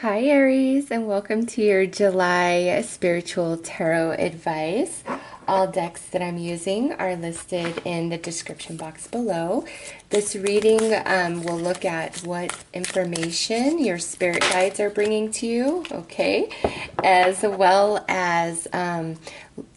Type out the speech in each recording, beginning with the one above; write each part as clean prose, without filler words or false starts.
Hi Aries, and welcome to your July spiritual tarot advice. All decks that I'm using are listed in the description box below. This reading will look at what information your spirit guides are bringing to you, okay, as well as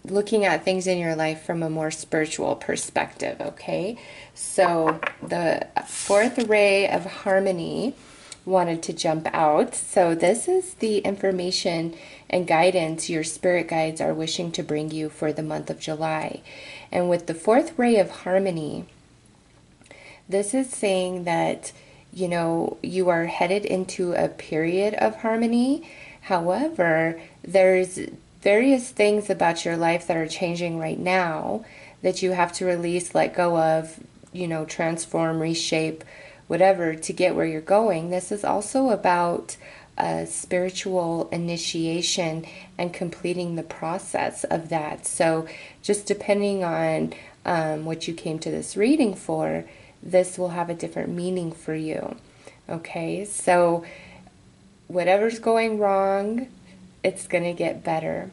looking at things in your life from a more spiritual perspective, okay? So the fourth ray of harmony wanted to jump out. So this is the information and guidance your spirit guides are wishing to bring you for the month of July. And with the fourth ray of harmony, this is saying that, you know, you are headed into a period of harmony. However, there's various things about your life that are changing right now that you have to release, let go of, you know, transform, reshape, whatever, to get where you're going. This is also about spiritual initiation and completing the process of that. So just depending on what you came to this reading for, this will have a different meaning for you. Okay, so whatever's going wrong, it's going to get better.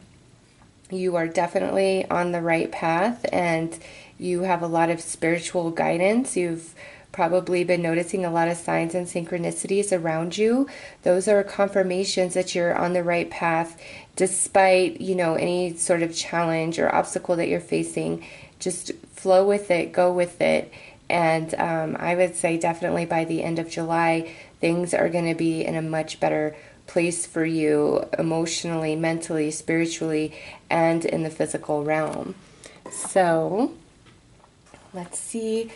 You are definitely on the right path, and you have a lot of spiritual guidance. You've probably been noticing a lot of signs and synchronicities around you. Those are confirmations that you're on the right path, despite, you know, any sort of challenge or obstacle that you're facing. Just flow with it, go with it. And I would say definitely by the end of July, things are going to be in a much better place for you emotionally, mentally, spiritually, and in the physical realm. So let's see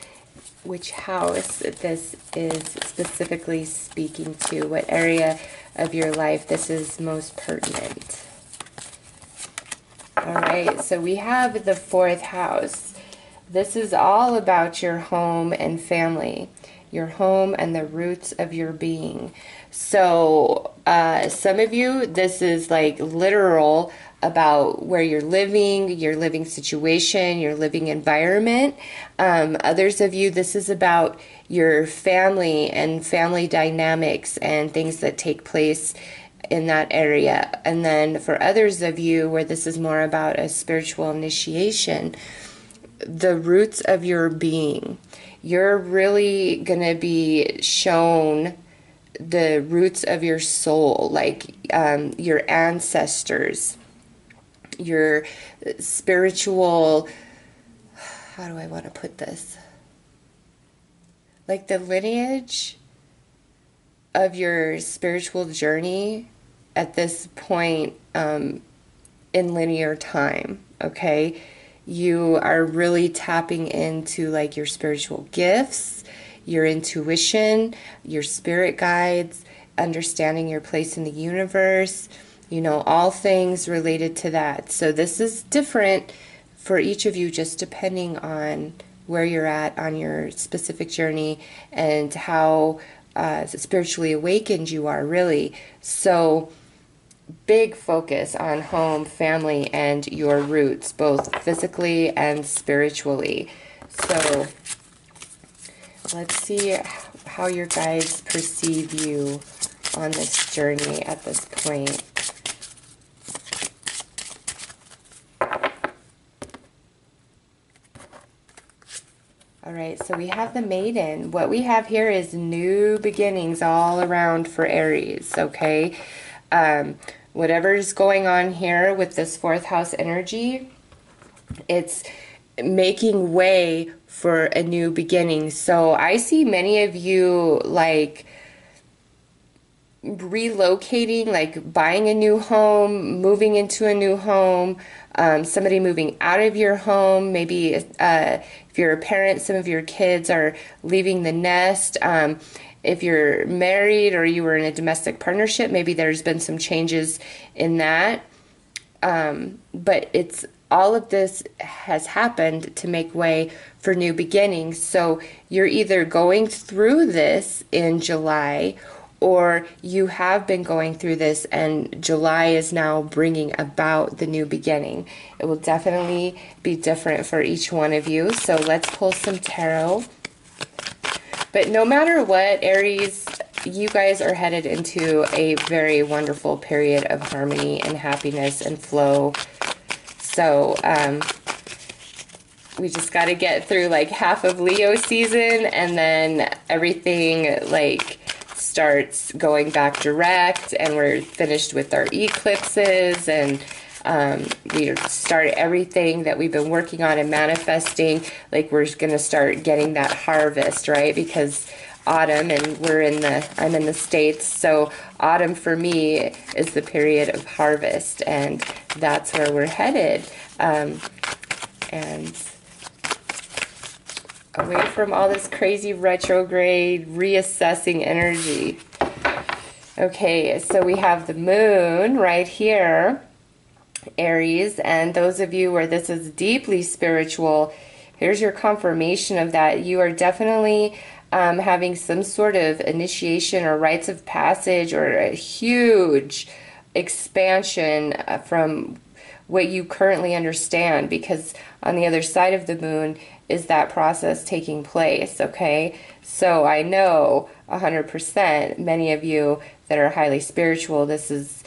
which house this is specifically speaking to, what area of your life this is most pertinent. All right, so we have the fourth house. This is all about your home and family, your home and the roots of your being. So some of you, this is like literal about where you're living, your living situation, your living environment. Others of you, this is about your family and family dynamics and things that take place in that area. And then for others of you, where this is more about a spiritual initiation, the roots of your being. You're really going to be shown the roots of your soul, like your ancestors, your spiritual, how do I want to put this? Like the lineage of your spiritual journey at this point in linear time, okay? You are really tapping into like your spiritual gifts, your intuition, your spirit guides, understanding your place in the universe, you know, all things related to that. So this is different for each of you, just depending on where you're at on your specific journey and how spiritually awakened you are, really. So big focus on home, family, and your roots, both physically and spiritually. So let's see how your guides perceive you on this journey at this point. All right, so we have the Maiden. What we have here is new beginnings all around for Aries, okay? Whatever's going on here with this fourth house energy, it's making way for a new beginning. So I see many of you like relocating, like buying a new home, moving into a new home, somebody moving out of your home. Maybe if you're a parent, some of your kids are leaving the nest. If you're married or you were in a domestic partnership, maybe there's been some changes in that. But it's all of this has happened to make way for new beginnings. So you're either going through this in July, or you have been going through this and July is now bringing about the new beginning. It will definitely be different for each one of you. So let's pull some tarot. But no matter what, Aries, you guys are headed into a very wonderful period of harmony and happiness and flow. So, we just got to get through like half of Leo season, and then everything like starts going back direct, and we're finished with our eclipses, and we start everything that we've been working on and manifesting. Like, we're going to start getting that harvest, right? Because autumn, and I'm in the States, so autumn for me is the period of harvest, and that's where we're headed. And away from all this crazy retrograde reassessing energy. Okay, so we have the moon right here, Aries, and those of you where this is deeply spiritual, here's your confirmation of that. You are definitely having some sort of initiation or rites of passage, or a huge expansion from what you currently understand, because on the other side of the moon is that process taking place, okay? So I know 100%, many of you that are highly spiritual, this is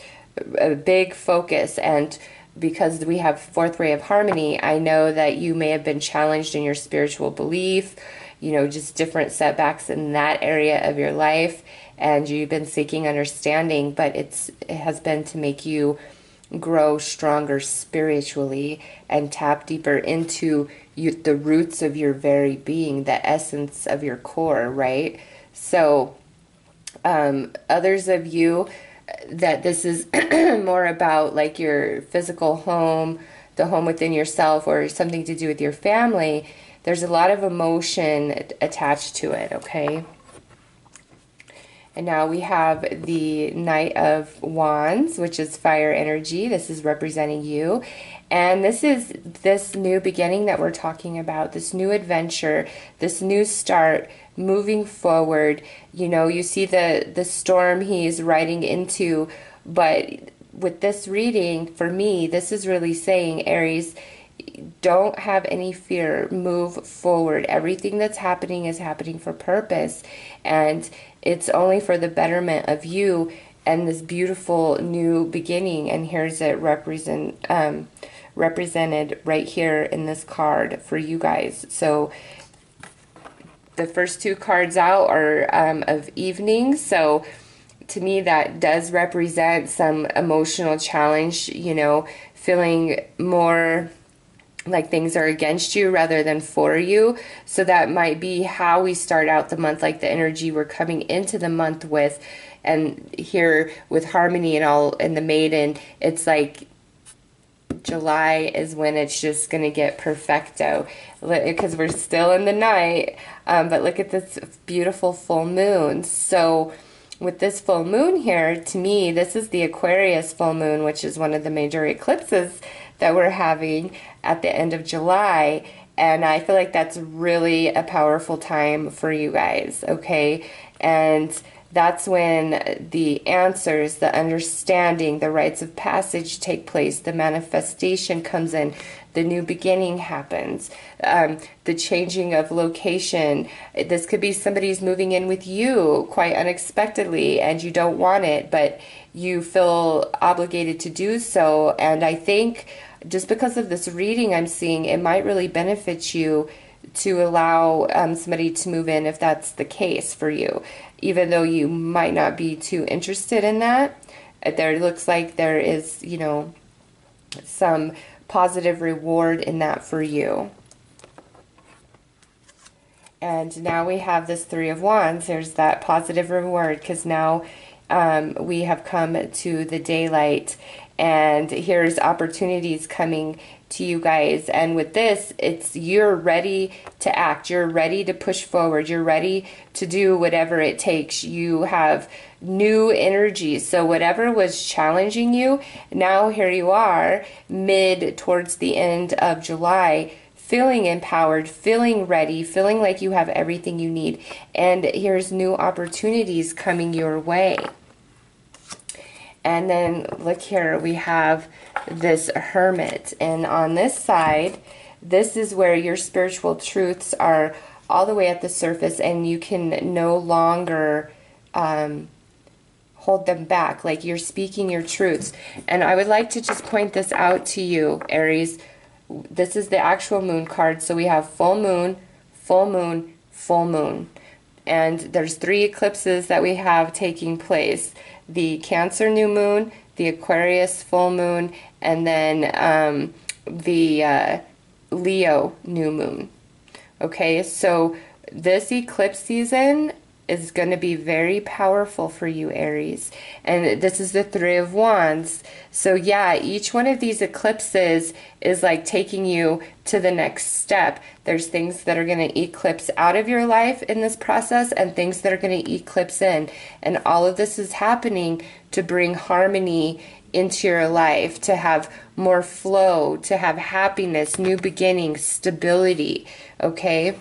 a big focus, and because we have fourth ray of harmony, I know that you may have been challenged in your spiritual belief, you know, just different setbacks in that area of your life, and you've been seeking understanding, but it has been to make you grow stronger spiritually and tap deeper into the roots of your very being, the essence of your core, right? So others of you that this is more about like your physical home, the home within yourself, or something to do with your family, there's a lot of emotion attached to it, okay? And now we have the Knight of Wands, which is fire energy. This is representing you. And this is this new beginning that we're talking about, this new adventure, this new start, moving forward. You know, you see the storm he's riding into, but with this reading, for me, this is really saying, Aries, don't have any fear, move forward. Everything that's happening is happening for purpose, and it's only for the betterment of you and this beautiful new beginning. And here's it represented right here in this card for you guys. So the first two cards out are of evening, so to me that does represent some emotional challenge, you know, feeling more like things are against you rather than for you. So that might be how we start out the month, like the energy we're coming into the month with. And here with harmony and all in the maiden, it's like July is when it's just going to get perfecto, because we're still in the night. But look at this beautiful full moon. So with this full moon here, to me, this is the Aquarius full moon, which is one of the major eclipses that we're having at the end of July. And I feel like that's really a powerful time for you guys, okay? And that's when the answers, the understanding, the rites of passage take place, the manifestation comes in, the new beginning happens, the changing of location. This could be somebody's moving in with you quite unexpectedly, and you don't want it, but you feel obligated to do so. And I think just because of this reading I'm seeing, it might really benefit you to allow somebody to move in if that's the case for you. Even though you might not be too interested in that, there looks like there is, you know, some positive reward in that for you. And now we have this Three of Wands. There's that positive reward, because now we have come to the daylight, and here's opportunities coming to you guys. And with this, it's you're ready to act, you're ready to push forward, you're ready to do whatever it takes. You have new energy, so whatever was challenging you, now here you are mid towards the end of July, feeling empowered, feeling ready, feeling like you have everything you need. And here's new opportunities coming your way. And then look here, we have this Hermit, and on this side, this is where your spiritual truths are all the way at the surface, and you can no longer hold them back. Like you're speaking your truths. And I would like to just point this out to you, Aries. This is the actual moon card. So we have full moon, full moon, full moon. And there's 3 eclipses that we have taking place. The Cancer new moon, the Aquarius full moon, and then the Leo new moon. Okay, so this eclipse season is going to be very powerful for you, Aries. And this is the 3 of Wands. So yeah, each one of these eclipses is like taking you to the next step. There's things that are going to eclipse out of your life in this process and things that are going to eclipse in. And all of this is happening to bring harmony into your life, to have more flow, to have happiness, new beginnings, stability, okay?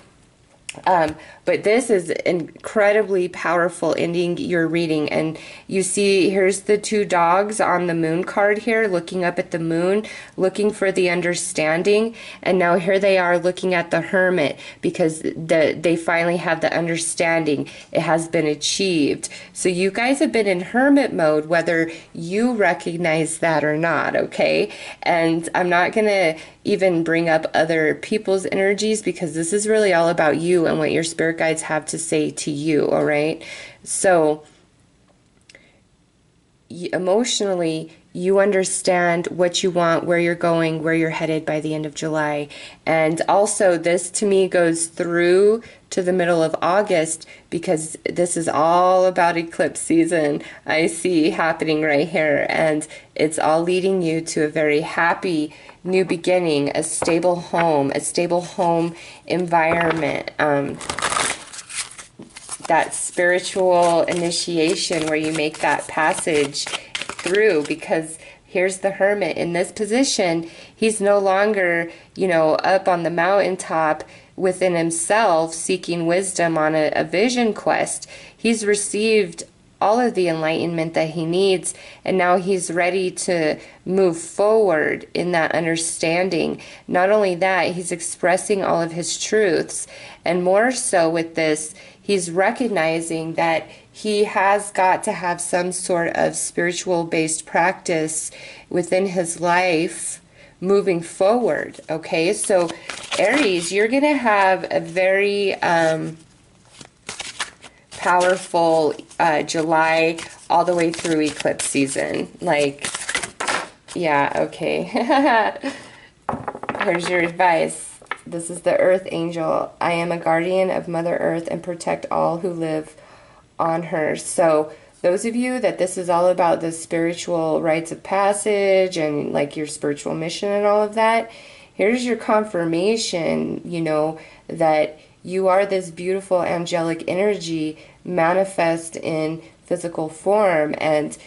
But this is incredibly powerful ending your reading. And you see, here's the 2 dogs on the moon card here, looking up at the moon, looking for the understanding. And now here they are looking at the Hermit, because they finally have the understanding. It has been achieved. So you guys have been in Hermit mode, whether you recognize that or not, okay? And I'm not going to even bring up other people's energies, because this is really all about you and what your spirit guides have to say to you, all right? So emotionally, you understand what you want, where you're going, where you're headed by the end of July. And also, this to me goes through to the middle of August, because this is all about eclipse season. I see happening right here, and it's all leading you to a very happy new beginning, a stable home environment, that spiritual initiation where you make that passage through. Because here's the Hermit in this position. He's no longer, you know, up on the mountaintop within himself seeking wisdom on a vision quest. He's received all of the enlightenment that he needs, and now he's ready to move forward in that understanding. Not only that, he's expressing all of his truths, and more so with this, he's recognizing that he has got to have some sort of spiritual based practice within his life moving forward. Okay, so Aries, you're gonna have a very powerful July all the way through eclipse season. Like, yeah, okay. Here's your advice. This is the Earth Angel. I am a guardian of Mother Earth and protect all who live on her. So those of you that this is all about the spiritual rites of passage and like your spiritual mission and all of that, here's your confirmation, you know, that you are this beautiful angelic energy manifest in physical form, and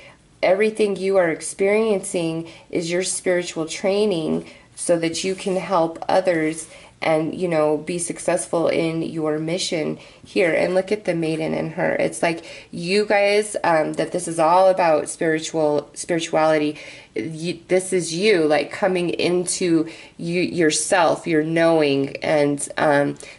everything you are experiencing is your spiritual training so that you can help others and, you know, be successful in your mission here. And look at the maiden in her. It's like you guys, that this is all about spirituality. This is you, like, coming into yourself, your knowing. And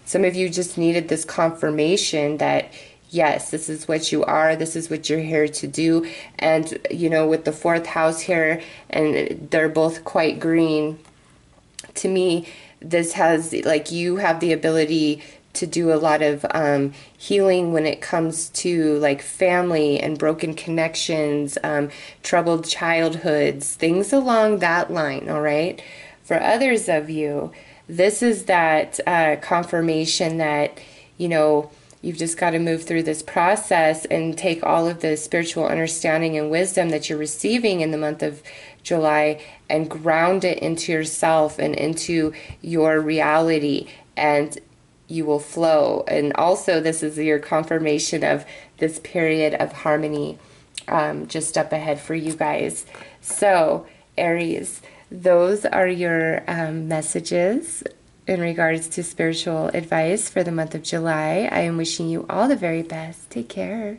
some of you just needed this confirmation that, yes, this is what you are. This is what you're here to do. And, you know, with the 4th house here, and they're both quite green, to me, this has, like, you have the ability to do a lot of healing when it comes to, like, family and broken connections, troubled childhoods, things along that line, all right? For others of you, this is that confirmation that, you know, you've just got to move through this process and take all of the spiritual understanding and wisdom that you're receiving in the month of July and ground it into yourself and into your reality, and you will flow. And also, this is your confirmation of this period of harmony just up ahead for you guys. So, Aries, those are your messages in regards to spiritual advice for the month of July. I am wishing you all the very best. Take care.